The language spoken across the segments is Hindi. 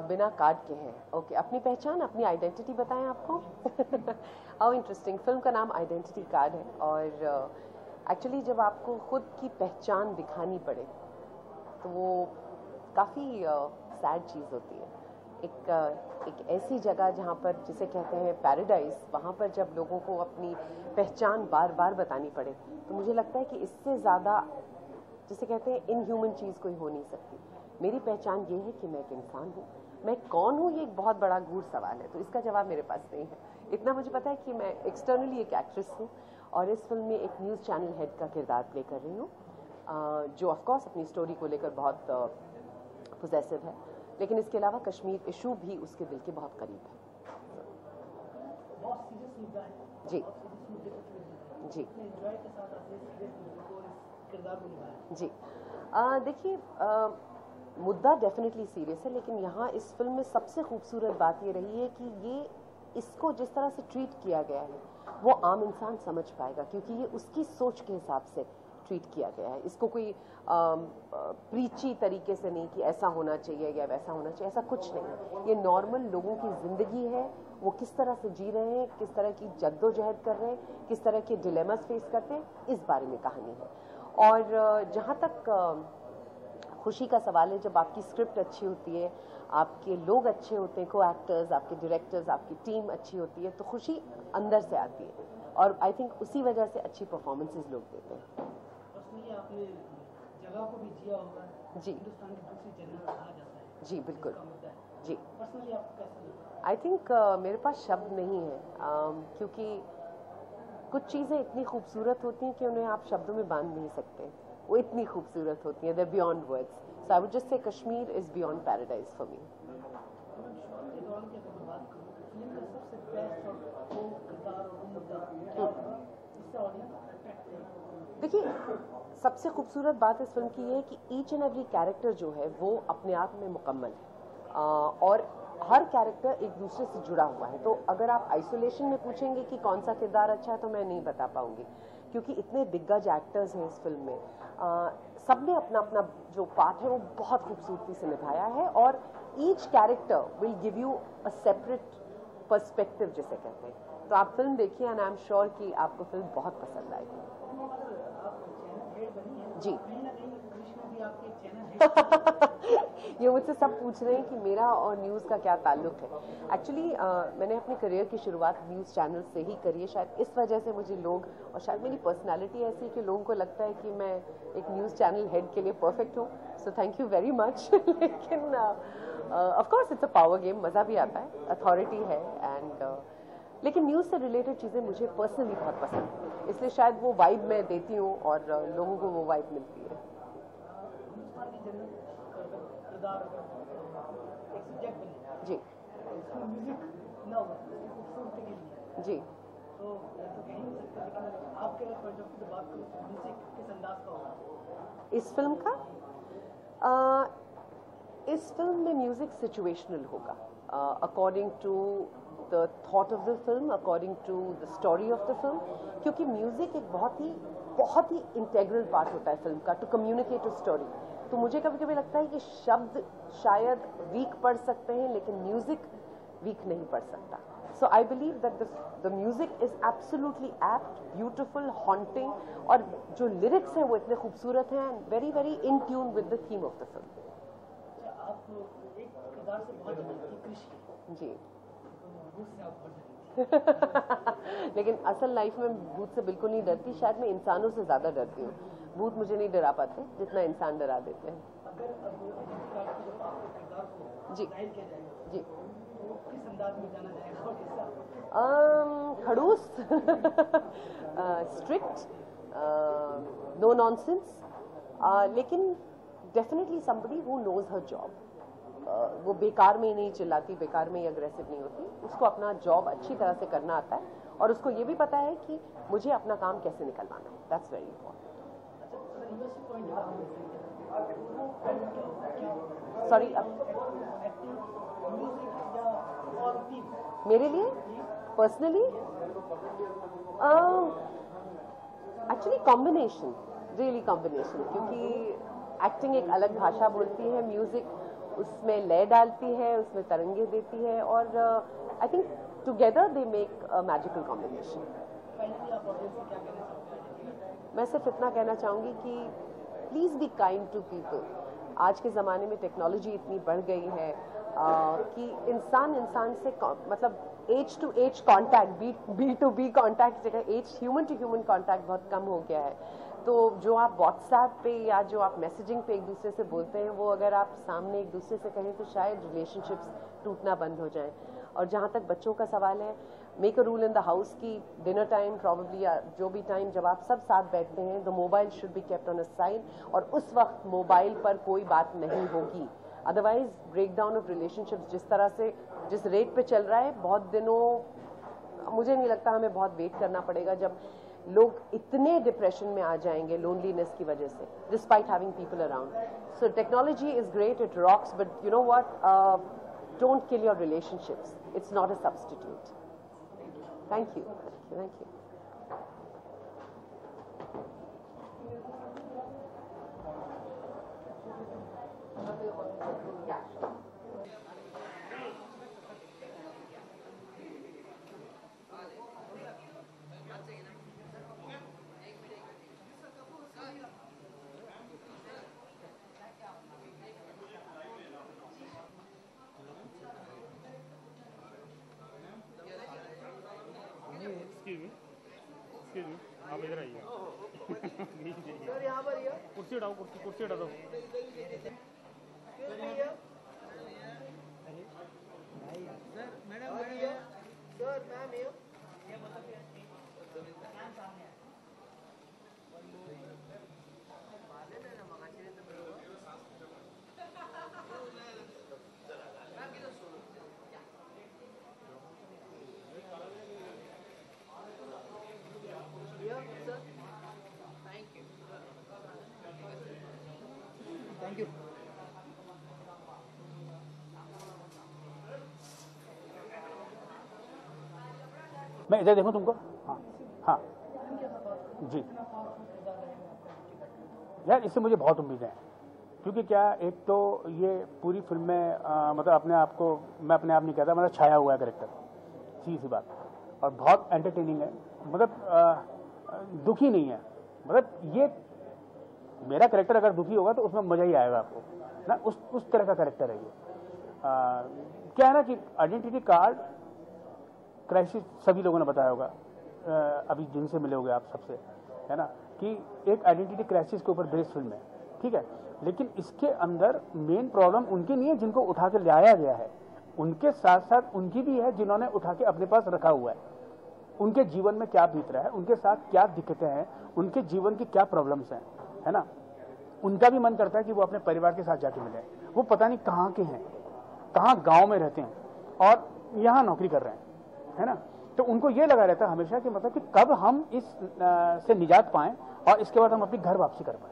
बिना कार्ड के हैं। ओके, अपनी पहचान, अपनी आइडेंटिटी बताएं आपको। How interesting. फिल्म का नाम आइडेंटिटी कार्ड है और एक्चुअली जब आपको खुद की पहचान दिखानी पड़े तो वो काफ़ी सैड चीज़ होती है। एक ऐसी जगह जहाँ पर जिसे कहते हैं पैराडाइज, वहाँ पर जब लोगों को अपनी पहचान बार बार बतानी पड़े तो मुझे लगता है कि इससे ज़्यादा जिसे कहते हैं इनह्यूमन चीज़ कोई हो नहीं सकती। मेरी पहचान ये है कि मैं एक इंसान हूँ। मैं कौन हूँ ये एक बहुत बड़ा गूढ़ सवाल है, तो इसका जवाब मेरे पास नहीं है। इतना मुझे पता है कि मैं एक्सटर्नली एक एक्ट्रेस हूँ और इस फिल्म में एक न्यूज़ चैनल हेड का किरदार प्ले कर रही हूँ, जो ऑफकोर्स अपनी स्टोरी को लेकर बहुत पोजेसिव है, लेकिन इसके अलावा कश्मीर इशू भी उसके दिल के बहुत करीब है। जी जी जी। देखिए, मुद्दा डेफिनेटली सीरियस है, लेकिन यहाँ इस फिल्म में सबसे खूबसूरत बात ये रही है कि ये इसको जिस तरह से ट्रीट किया गया है वो आम इंसान समझ पाएगा, क्योंकि ये उसकी सोच के हिसाब से ट्रीट किया गया है। इसको कोई प्रीची तरीके से नहीं कि ऐसा होना चाहिए या वैसा होना चाहिए, ऐसा कुछ नहीं है। ये नॉर्मल लोगों की जिंदगी है, वो किस तरह से जी रहे हैं, किस तरह की जद्दोजहद कर रहे हैं, किस तरह के डिलेमास फेस करते हैं, इस बारे में कहानी है। और जहाँ तक खुशी का सवाल है, जब आपकी स्क्रिप्ट अच्छी होती है, आपके लोग अच्छे होते हैं, को एक्टर्स, आपके डायरेक्टर्स, आपकी टीम अच्छी होती है, तो खुशी अंदर से आती है और आई थिंक उसी वजह से अच्छी परफॉर्मेंसेस लोग देते हैं। आपने जगह को भी जिया होगा जी, हिंदुस्तान की दूसरी जन्नत कहा जाता है जी बिल्कुल जी। पर्सनली आपको कैसा लगता है? आई थिंक मेरे पास शब्द नहीं है, क्योंकि कुछ चीज़ें इतनी खूबसूरत होती हैं कि उन्हें आप शब्दों में बांध नहीं सकते। वो इतनी खूबसूरत होती हैं, they beyond words. So I would just say Kashmir is beyond paradise for me. देखिए, सबसे खूबसूरत बात इस फिल्म की ये है कि ईच एंड एवरी कैरेक्टर जो है वो अपने आप में मुकम्मल है और हर कैरेक्टर एक दूसरे से जुड़ा हुआ है। तो अगर आप आइसोलेशन में पूछेंगे कि कौन सा किरदार अच्छा है तो मैं नहीं बता पाऊंगी, क्योंकि इतने दिग्गज एक्टर्स हैं इस फिल्म में। सबने अपना अपना जो पार्ट है वो बहुत खूबसूरती से निभाया है और each character will give you a separate perspective जिसे कहते हैं। तो आप फिल्म देखिए एंड आई एम श्योर कि आपको फिल्म बहुत पसंद आएगी। जी। ये मुझसे सब पूछ रहे हैं कि मेरा और न्यूज़ का क्या ताल्लुक है। एक्चुअली मैंने अपनी करियर की शुरुआत न्यूज़ चैनल से ही करी है। शायद इस वजह से मुझे लोग, और शायद मेरी पर्सनालिटी ऐसी है कि लोगों को लगता है कि मैं एक न्यूज़ चैनल हेड के लिए परफेक्ट हूँ। So thank you very much. लेकिन of course it's a power game, मज़ा भी आता है, अथॉरिटी है एंड लेकिन न्यूज़ से रिलेटेड चीज़ें मुझे पर्सनली बहुत पसंद है, इसलिए शायद वो वाइब मैं देती हूँ और लोगों को वो वाइब मिलती है। जी जी। इस फिल्म का इस फिल्म में म्यूजिक सिचुएशनल होगा, according to the thought of the film, according to the story of the film, क्योंकि म्यूजिक एक बहुत ही इंटेग्रल पार्ट होता है फिल्म का टू कम्युनिकेट अ स्टोरी। तो मुझे कभी कभी लगता है कि शब्द शायद वीक पढ़ सकते हैं लेकिन म्यूजिक वीक नहीं पढ़ सकता। So I believe that the music is absolutely apt, beautiful, haunting, और जो लिरिक्स हैं वो इतने खूबसूरत हैं, very very in tune with the theme of the film. जी। लेकिन असल लाइफ में भूत से बिल्कुल नहीं डरती, शायद मैं इंसानों से ज्यादा डरती हूँ। भूत मुझे नहीं डरा पाते जितना इंसान डरा देते हैं। जी जी। खड़ूस, स्ट्रिक्ट, नो नॉनसेंस, लेकिन definitely somebody who knows her job. वो बेकार में ही नहीं चिल्लाती, बेकार में ही अग्रेसिव नहीं होती, उसको अपना जॉब अच्छी तरह से करना आता है और उसको ये भी पता है कि मुझे अपना काम कैसे निकलवाना है। That's very important. सॉरी, मेरे लिए personally actually combination, really combination, क्योंकि एक्टिंग एक अलग भाषा बोलती है, म्यूजिक उसमें लय डालती है, उसमें तरंगे देती है और I think together they make a magical combination. मैं सिर्फ इतना कहना चाहूँगी कि please be kind to people. आज के ज़माने में टेक्नोलॉजी इतनी बढ़ गई है कि इंसान से मतलब H to H contact, B to B contact जगह as human to human contact बहुत कम हो गया है। तो जो आप व्हाट्सएप पे या जो आप मैसेजिंग पे एक दूसरे से बोलते हैं, वो अगर आप सामने एक दूसरे से कहें तो शायद रिलेशनशिप्स टूटना बंद हो जाएं। और जहाँ तक बच्चों का सवाल है, make a rule in the house की डिनर टाइम प्रॉब्ली या जो भी टाइम जब आप सब साथ बैठते हैं, the mobile should be kept on a side और उस वक्त मोबाइल पर कोई बात नहीं होगी। Otherwise break down of relationships जिस रेट पे चल रहा है, बहुत दिनों मुझे नहीं लगता हमें बहुत वेट करना पड़ेगा जब लोग इतने डिप्रेशन में आ जाएंगे लोनलीनेस की वजह से, despite having people around. So technology is great, it rocks, but you know what, don't kill your relationships, it's not a substitute. Thank you, thank you. आप इधर आइए। सर यहाँ पर कुर्सी हटाओ, कुर्सी हटा दो। Sir madam sir ma'am thank you. मैं इधर देखूं तुमको? हाँ हाँ जी यार, इससे मुझे बहुत उम्मीद है, क्योंकि क्या, एक तो ये पूरी फिल्म में मतलब अपने आप को, मैं अपने आप नहीं कहता, मतलब छाया हुआ है कैरेक्टर, सीधी सी बात, और बहुत एंटरटेनिंग है, मतलब दुखी नहीं है। मतलब ये मेरा कैरेक्टर अगर दुखी होगा तो उसमें मजा ही आएगा आपको ना, उस तरह का कैरेक्टर है ये। क्या है ना कि आइडेंटिटी कार्ड क्राइसिस सभी लोगों ने बताया होगा, अभी जिनसे मिले होंगे आप सबसे, है ना, कि एक आइडेंटिटी क्राइसिस के ऊपर बेस्ड फिल्म है, ठीक है। लेकिन इसके अंदर मेन प्रॉब्लम उनकी नहीं है जिनको उठा के लाया गया है, उनके साथ साथ उनकी भी है जिन्होंने उठा के अपने पास रखा हुआ है। उनके जीवन में क्या बीत रहा है, उनके साथ क्या दिक्कतें हैं, उनके जीवन की क्या प्रॉब्लम्स हैं, है ना। उनका भी मन करता है कि वो अपने परिवार के साथ जाके मिले। वो पता नहीं कहाँ के हैं, कहाँ गांव में रहते हैं और यहाँ नौकरी कर रहे हैं, है ना। तो उनको ये लगा रहता है हमेशा कि मतलब कि कब हम इस से निजात पाएं और इसके बाद हम अपनी घर वापसी कर पाए।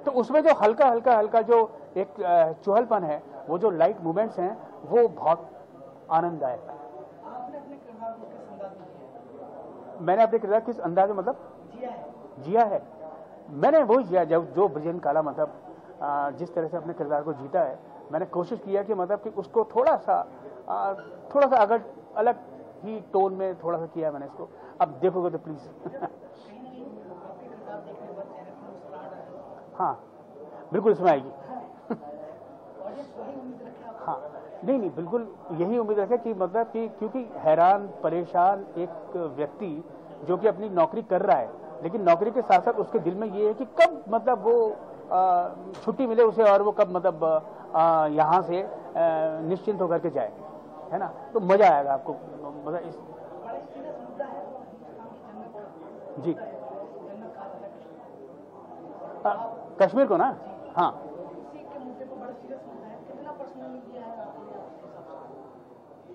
तो उसमें जो हल्का जो एक चुहलपन है, वो जो लाइट मूवमेंट्स हैं, वो बहुत आनंददायक है। मैंने अपने किरदार किस अंदाज में मतलब जिया है, मैंने वही जिया जो ब्रजेन काला मतलब जिस तरह से अपने किरदार को जीता है। मैंने कोशिश किया कि मतलब कि उसको थोड़ा सा अगर अलग ही टोन में थोड़ा सा किया है मैंने इसको। अब देखोगे तो प्लीज हाँ बिल्कुल इसमें आएगी। हाँ नहीं बिल्कुल यही उम्मीद रखे कि मतलब कि क्योंकि हैरान परेशान एक व्यक्ति जो कि अपनी नौकरी कर रहा है, लेकिन नौकरी के साथ साथ उसके दिल में ये है कि कब मतलब वो छुट्टी मिले उसे और वो कब मतलब यहाँ से निश्चिंत होकर के जाए, है ना। तो मजा आएगा आपको मतलब इस जी कश्मीर को ना। हाँ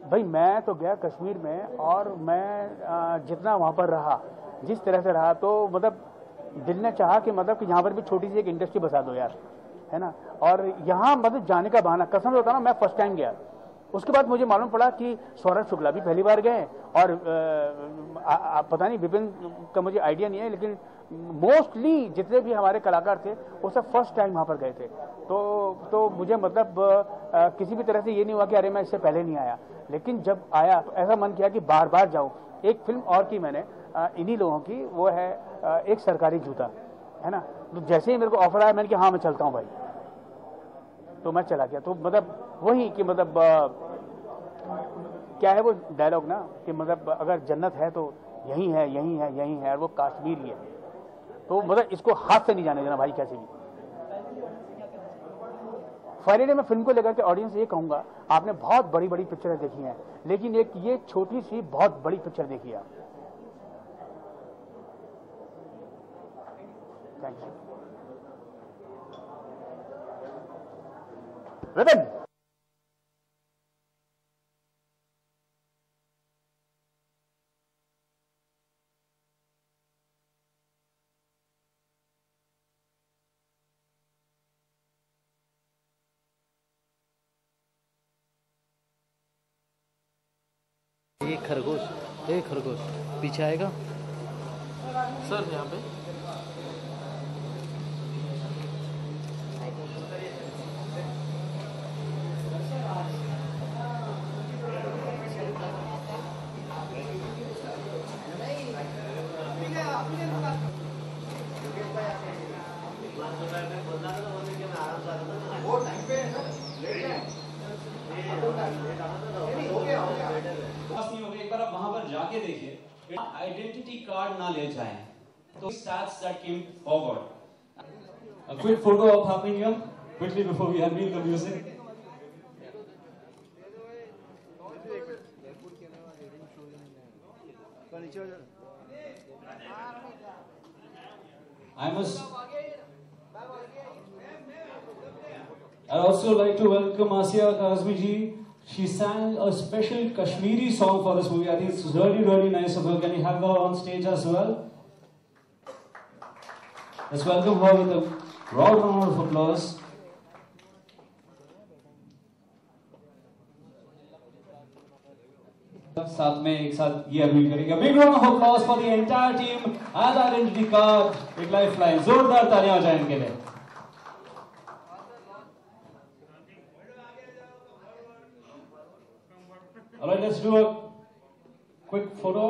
भाई मैं तो गया कश्मीर में और मैं जितना वहाँ पर रहा, जिस तरह से रहा, तो मतलब दिल ने चाहा कि मतलब कि यहाँ पर भी छोटी सी एक इंडस्ट्री बसा दो यार, है ना। और यहाँ मतलब जाने का बहाना, कसम से होता ना, मैं फर्स्ट टाइम गया उसके बाद मुझे मालूम पड़ा कि सौरभ शुक्ला भी पहली बार गए और पता नहीं विपिन का मुझे आइडिया नहीं है, लेकिन मोस्टली जितने भी हमारे कलाकार थे वो सब फर्स्ट टाइम वहाँ पर गए थे। तो मुझे मतलब किसी भी तरह से ये नहीं हुआ कि अरे मैं इससे पहले नहीं आया, लेकिन जब आया तो ऐसा मन किया कि बार बार जाऊँ। एक फिल्म और की मैंने इन्हीं लोगों की, वो है एक सरकारी जूता, है ना। तो जैसे ही मेरे को ऑफर आया मैंने कहा हाँ मैं चलता हूँ भाई, तो मैं चला गया। तो मतलब वही कि मतलब क्या है वो डायलॉग ना कि मतलब अगर जन्नत है तो यही है, यही है, यही है, और वो कश्मीर ही है। तो मतलब इसको हाथ से नहीं जाने देना भाई कैसे भी। फाइनली मैं फिल्म को लेकर के ऑडियंस ये कहूंगा, आपने बहुत बड़ी बड़ी पिक्चरें देखी हैं, लेकिन एक ये छोटी सी बहुत बड़ी पिक्चर देखी है। Thank you Vipin. एक खरगोश पीछे आएगा सर यहाँ पे एक बार आप वहां पर जाके देखिए, आइडेंटिटी कार्ड ना ले जाएं तो stats that came forward. A quick photo of Happingham quickly before we unveil the music. I'd also like to welcome Asiya Kazmi ji. She sang a special Kashmiri song for this movie. I think it's really, really nice of her. Can you have her on stage as well? Let's welcome her with a round round of applause. साथ में एक साथ ये अपील करेंगे. Big round of applause for the entire team. As Identity Card, एक lifeline. जोरदार तालियां हो जाए इनके लिए. All right, let's do a quick photo.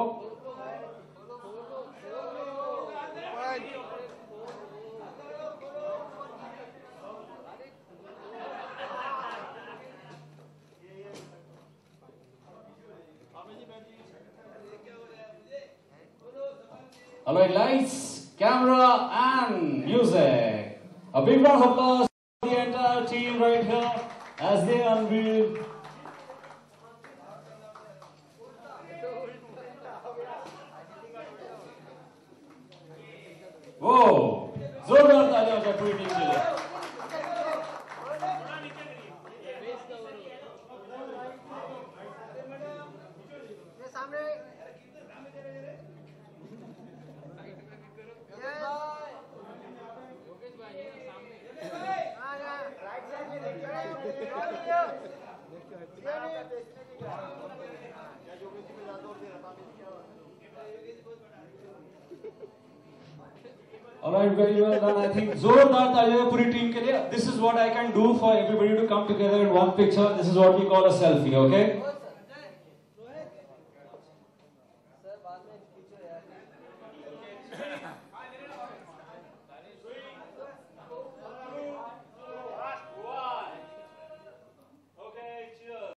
All right, lights, camera, and music. A big round of applause for the entire team right here as they unveil. Whoa! जोरदार तालियां हो जाए पूरी टीम के लिए. All right, very well done. I think जोरदार तालियां पूरी टीम के लिए. This is what I can do for everybody to come together in one picture. This is what we call a selfie, okay?